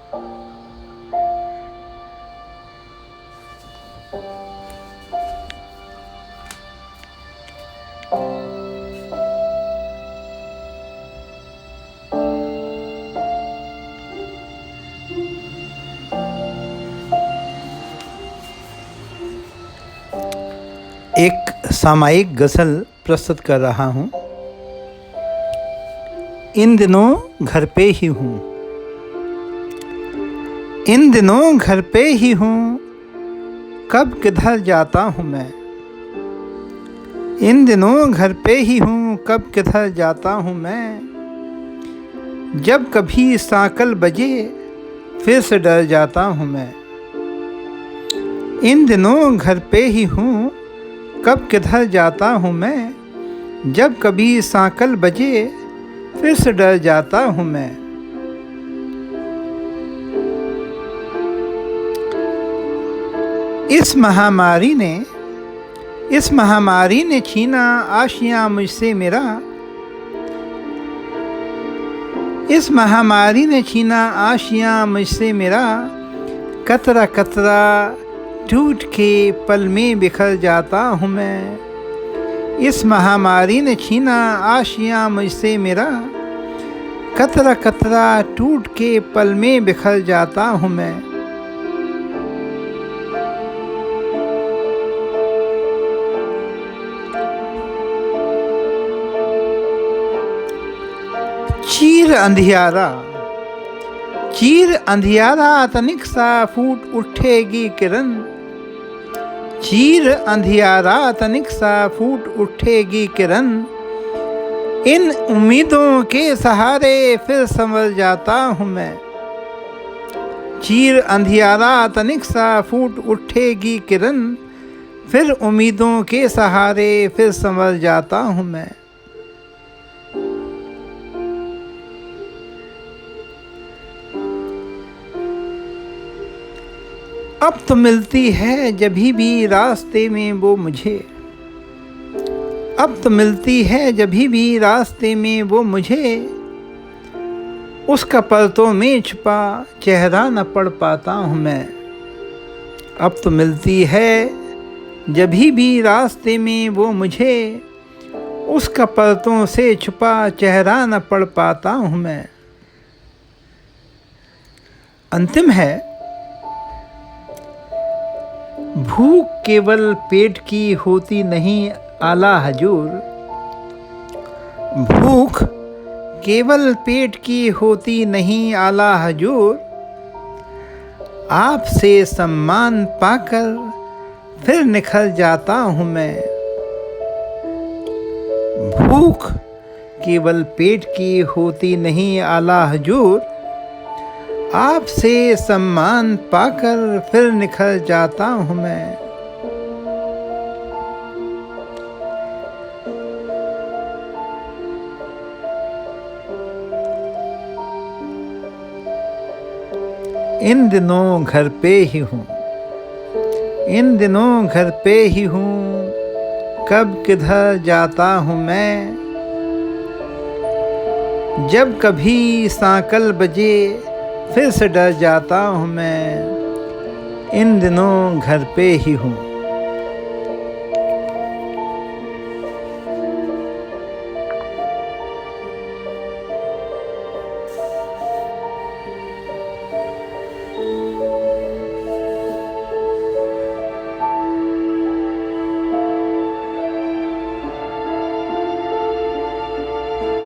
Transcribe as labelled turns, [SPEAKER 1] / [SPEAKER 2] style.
[SPEAKER 1] एक सामायिक गज़ल प्रस्तुत कर रहा हूँ। इन दिनों घर पे ही हूँ, इन दिनों घर पे ही हूँ, कब किधर जाता हूँ मैं। इन दिनों घर पे ही हूँ, कब किधर जाता हूँ मैं। जब कभी साकल बजे फिर से डर जाता हूँ मैं। इन दिनों घर पे ही हूँ, कब किधर जाता हूँ मैं। जब कभी साकल बजे फिर से डर जाता हूँ मैं। इस महामारी ने छीना आशियाँ मुझसे मेरा। इस महामारी ने छीना आशियाँ मुझसे मेरा। कतरा कतरा टूट के पल में बिखर जाता हूँ मैं। इस महामारी ने छीना आशियाँ मुझसे मेरा। कतरा कतरा टूट के पल में बिखर जाता हूँ मैं। चीर अंधियारा तनिक सा फूट उठेगी किरण। चीर अंधियारा तनिक सा फूट उठेगी किरण। इन उम्मीदों के सहारे फिर संवर जाता हूँ मैं। चीर अंधियारा तनिक सा फूट उठेगी किरण। फिर उम्मीदों के सहारे फिर संवर जाता हूँ मैं। अब तो मिलती है जभी भी रास्ते में वो मुझे। अब तो मिलती है जभी भी रास्ते में वो मुझे। उसका पर्दों में छुपा चेहरा न पढ़ पाता हूँ मैं। अब तो मिलती है जभी भी रास्ते में वो मुझे। उसका पर्दों से छुपा चेहरा न पढ़ पाता हूँ मैं। अंतिम है, भूख केवल पेट की होती नहीं आला हजूर। भूख केवल पेट की होती नहीं आला हजूर। आपसे सम्मान पाकर फिर निखर जाता हूँ मैं। भूख केवल पेट की होती नहीं आला हजूर। आपसे सम्मान पाकर फिर निखर जाता हूँ मैं। इन दिनों घर पे ही हूँ, इन दिनों घर पे ही हूँ, कब किधर जाता हूँ मैं। जब कभी साकल बजे फिर से डर जाता हूँ मैं। इन दिनों घर पे ही हूँ।